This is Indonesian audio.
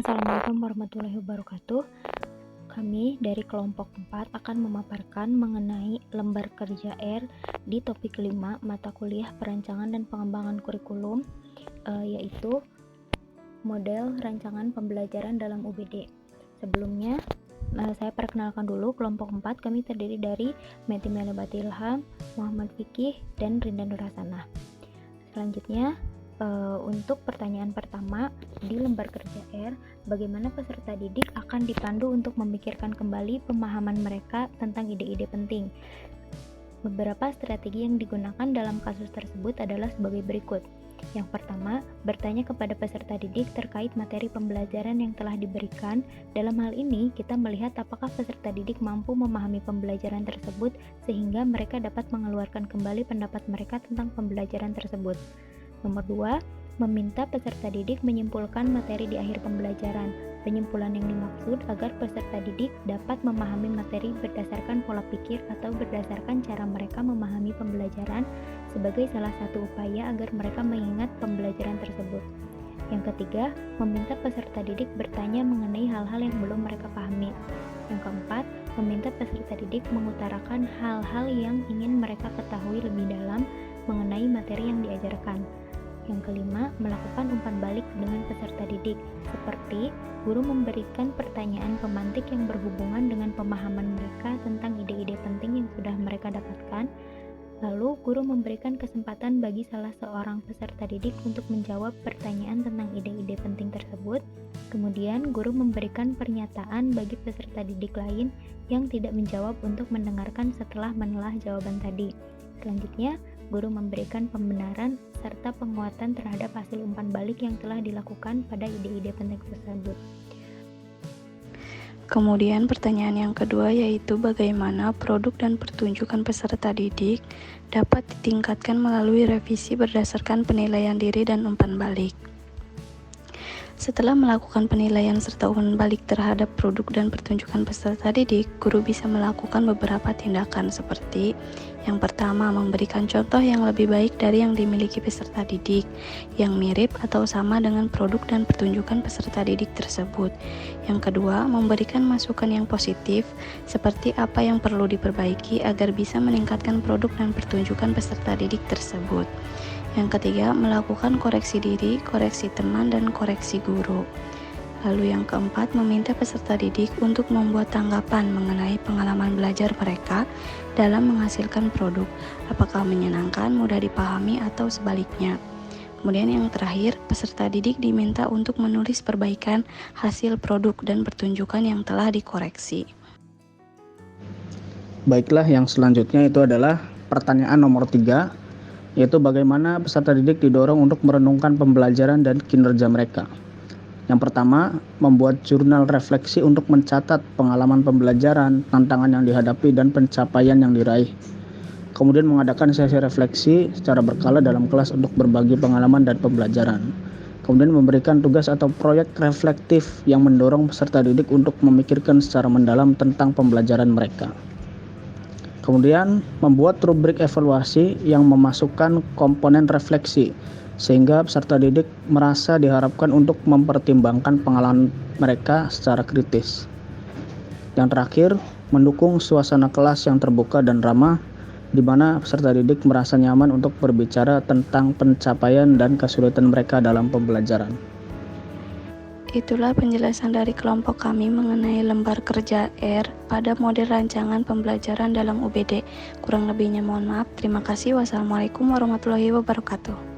Assalamualaikum warahmatullahi wabarakatuh. Kami dari kelompok 4 akan memaparkan mengenai lembar kerja R di topik 5 mata kuliah perancangan dan pengembangan kurikulum, yaitu model rancangan pembelajaran dalam UBD. Sebelumnya, saya perkenalkan dulu kelompok 4. Kami terdiri dari Meti Melebati Ilham, Muhammad Fikih, dan Rinda Nurhasanah. Selanjutnya, untuk pertanyaan pertama di lembar kerja R, bagaimana peserta didik akan dipandu untuk memikirkan kembali pemahaman mereka tentang ide-ide penting. Beberapa strategi yang digunakan dalam kasus tersebut adalah sebagai berikut. Yang pertama, bertanya kepada peserta didik terkait materi pembelajaran yang telah diberikan. Dalam hal ini, kita melihat apakah peserta didik mampu memahami pembelajaran tersebut sehingga mereka dapat mengeluarkan kembali pendapat mereka tentang pembelajaran tersebut. Nomor 2, meminta peserta didik menyimpulkan materi di akhir pembelajaran. Penyimpulan yang dimaksud agar peserta didik dapat memahami materi berdasarkan pola pikir atau berdasarkan cara mereka memahami pembelajaran sebagai salah satu upaya agar mereka mengingat pembelajaran tersebut. Yang ketiga, meminta peserta didik bertanya mengenai hal-hal yang belum mereka pahami. Yang keempat, meminta peserta didik mengutarakan hal-hal yang ingin mereka ketahui lebih dalam mengenai materi yang diajarkan. Yang kelima, melakukan umpan balik dengan peserta didik, seperti guru memberikan pertanyaan pemantik yang berhubungan dengan pemahaman mereka tentang ide-ide penting yang sudah mereka dapatkan. Lalu, guru memberikan kesempatan bagi salah seorang peserta didik untuk menjawab pertanyaan tentang ide-ide penting tersebut. Kemudian, guru memberikan pernyataan bagi peserta didik lain yang tidak menjawab untuk mendengarkan setelah menelah jawaban tadi. Selanjutnya, guru memberikan pembenaran serta penguatan terhadap hasil umpan balik yang telah dilakukan pada ide-ide penting tersebut. Kemudian pertanyaan yang kedua yaitu bagaimana produk dan pertunjukan peserta didik dapat ditingkatkan melalui revisi berdasarkan penilaian diri dan umpan balik. Setelah melakukan penilaian serta umpan balik terhadap produk dan pertunjukan peserta didik, guru bisa melakukan beberapa tindakan seperti yang pertama, memberikan contoh yang lebih baik dari yang dimiliki peserta didik, yang mirip atau sama dengan produk dan pertunjukan peserta didik tersebut. Yang kedua, memberikan masukan yang positif, seperti apa yang perlu diperbaiki agar bisa meningkatkan produk dan pertunjukan peserta didik tersebut. Yang ketiga, melakukan koreksi diri, koreksi teman, dan koreksi guru. Lalu yang keempat, meminta peserta didik untuk membuat tanggapan mengenai pengalaman belajar mereka dalam menghasilkan produk, apakah menyenangkan, mudah dipahami, atau sebaliknya. Kemudian yang terakhir, peserta didik diminta untuk menulis perbaikan hasil produk dan pertunjukan yang telah dikoreksi. Baiklah, yang selanjutnya itu adalah pertanyaan nomor 3, yaitu bagaimana peserta didik didorong untuk merenungkan pembelajaran dan kinerja mereka. Yang pertama, membuat jurnal refleksi untuk mencatat pengalaman pembelajaran, tantangan yang dihadapi, dan pencapaian yang diraih. Kemudian mengadakan sesi refleksi secara berkala dalam kelas untuk berbagi pengalaman dan pembelajaran. Kemudian memberikan tugas atau proyek reflektif yang mendorong peserta didik untuk memikirkan secara mendalam tentang pembelajaran mereka. Kemudian membuat rubrik evaluasi yang memasukkan komponen refleksi sehingga peserta didik merasa diharapkan untuk mempertimbangkan pengalaman mereka secara kritis. Yang terakhir, mendukung suasana kelas yang terbuka dan ramah di mana peserta didik merasa nyaman untuk berbicara tentang pencapaian dan kesulitan mereka dalam pembelajaran. Itulah penjelasan dari kelompok kami mengenai lembar kerja R pada model rancangan pembelajaran dalam UBD. Kurang lebihnya mohon maaf. Terima kasih. Wassalamualaikum warahmatullahi wabarakatuh.